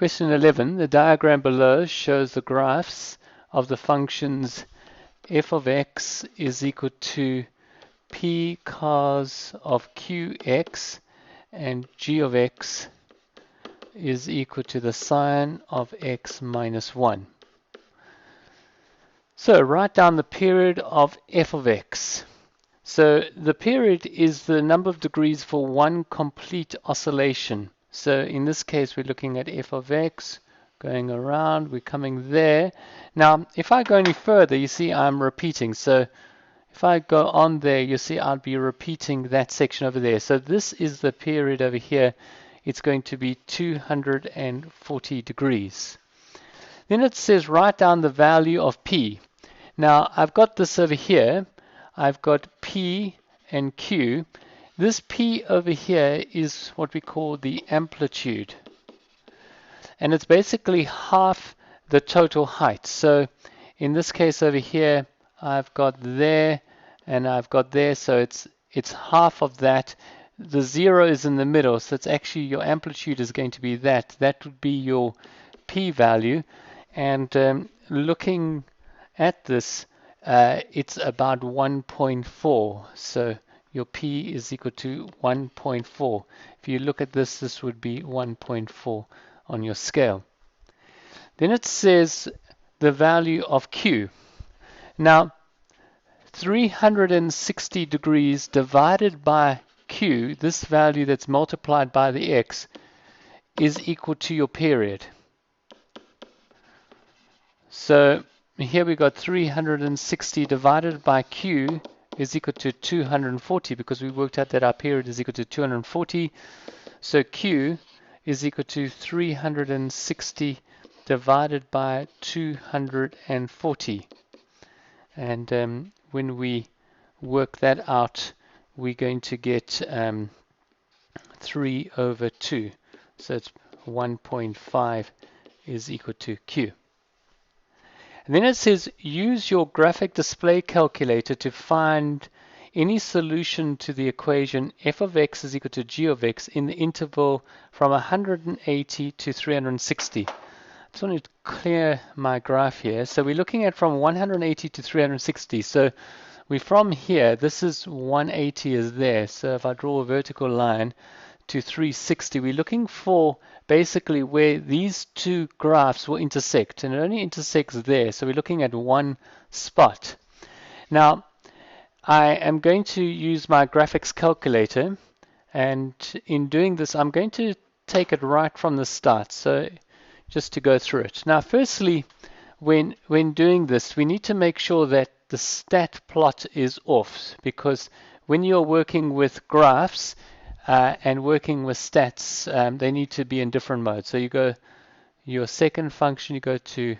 Question 11. The diagram below shows the graphs of the functions f of x is equal to p cos of qx and g of x is equal to the sine of x minus 1. So write down the period of f of x. So the period is the number of degrees for one complete oscillation. So in this case, we're looking at f of x going around, we're coming there. Now, if I go any further, you see I'm repeating. So if I go on there, you see I'll be repeating that section over there. So this is the period over here. It's going to be 240 degrees. Then it says write down the value of P. Now, I've got this over here. I've got P and Q. This P over here is what we call the amplitude. And it's basically half the total height. So in this case over here, I've got there and I've got there. So it's half of that. The 0 is in the middle. So it's actually your amplitude is going to be that. That would be your P value. And looking at this, it's about 1.4. So your P is equal to 1.4. If you look at this, this would be 1.4 on your scale. Then it says the value of Q. Now, 360 degrees divided by Q, this value that's multiplied by the x, is equal to your period. So here we got 360 divided by Q is equal to 240 because we worked out that our period is equal to 240. So Q is equal to 360 divided by 240. And when we work that out, we're going to get 3 over 2. So it's 1.5 is equal to Q. And then it says use your graphic display calculator to find any solution to the equation f of x is equal to g of x in the interval from 180 to 360. I just want to clear my graph here. So we're looking at from 180 to 360. So we're from here, this is 180 is there. So if I draw a vertical line to 360, we're looking for basically where these two graphs will intersect, and it only intersects there. So we're looking at one spot. Now, I am going to use my graphics calculator, and in doing this, I'm going to take it right from the start. So just to go through it. Now, firstly, when doing this, we need to make sure that the stat plot is off, because when you're working with graphs and working with stats, they need to be in different modes. So you go your second function, you go to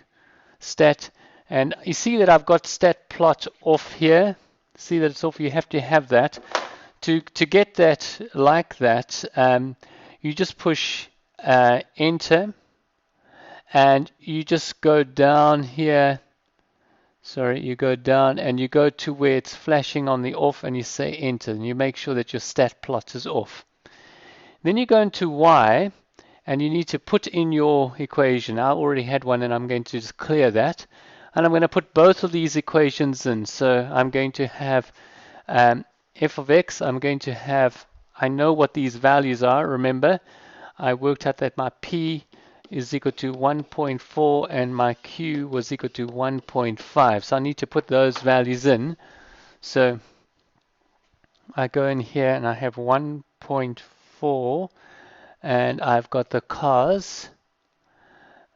stat, and you see that I've got stat plot off here. See that it's off. You have to have that. To get that like that, you just push enter, and you just go down here. Sorry, you go down and you go to where it's flashing on the off and you say enter, and you make sure that your stat plot is off. Then you go into Y and you need to put in your equation. I already had one and I'm going to just clear that. And I'm going to put both of these equations in. So I'm going to have f of x, I'm going to have, I know what these values are. Remember, I worked out that my P is equal to 1.4 and my Q was equal to 1.5. So I need to put those values in. So I go in here and I have 1.4 and I've got the cos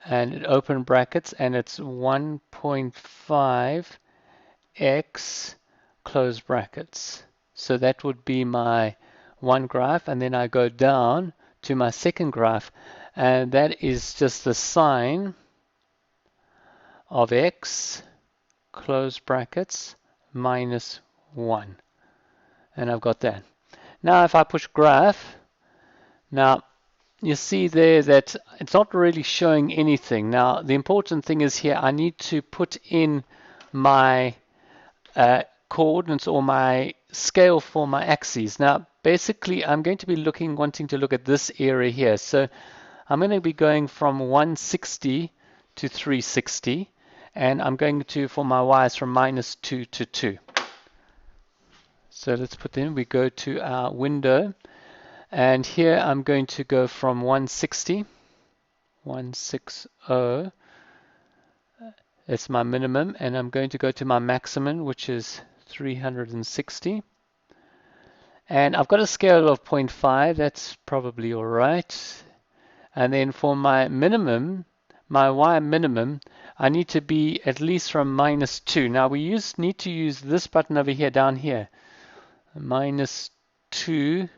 and open brackets and it's 1.5 x close brackets. So that would be my one graph, and then I go down to my second graph, and that is just the sine of x close brackets minus 1, and I've got that. Now if I push graph, now you see there that it's not really showing anything. Now the important thing is here I need to put in my coordinates or my scale for my axes. Now basically I'm going to be wanting to look at this area here. So I'm going to be going from 160 to 360, and I'm going to, for my y's, from -2 to 2. So let's put in, we go to our window, and here I'm going to go from 160, it's my minimum, and I'm going to go to my maximum, which is 360. And I've got a scale of 0.5, that's probably all right. And then for my minimum, my y minimum, I need to be at least from -2. Now we need to use this button over here, down here. -2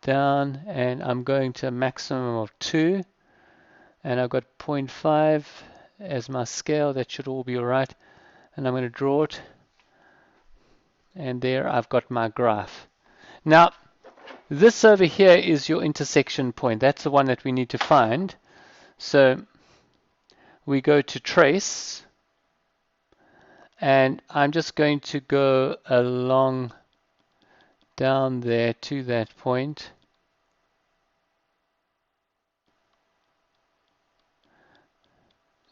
down, and I'm going to a maximum of 2. And I've got 0.5 as my scale. That should all be all right. And I'm going to draw it. And there I've got my graph. Now, this over here is your intersection point. That's the one that we need to find. So we go to trace, and I'm just going to go along down there to that point.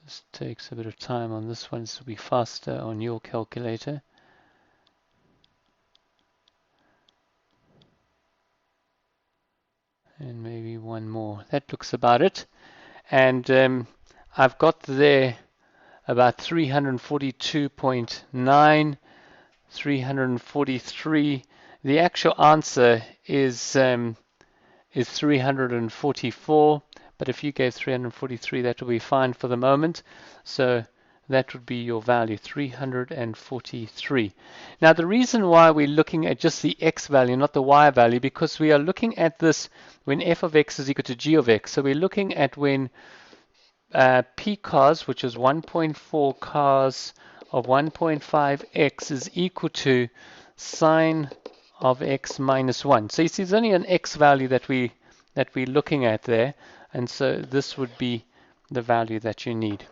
This takes a bit of time on this one, so it'll be faster on your calculator. And maybe one more. That looks about it. And I've got there about 342.9, 343. The actual answer is 344. But if you gave 343, that will be fine for the moment. So that would be your value, 343. Now the reason why we're looking at just the x value, not the y value, because we are looking at this when f of x is equal to g of x. So we're looking at when p cos, which is 1.4 cos of 1.5x, is equal to sine of x minus 1. So you see there's only an x value that we're looking at there, and so this would be the value that you need.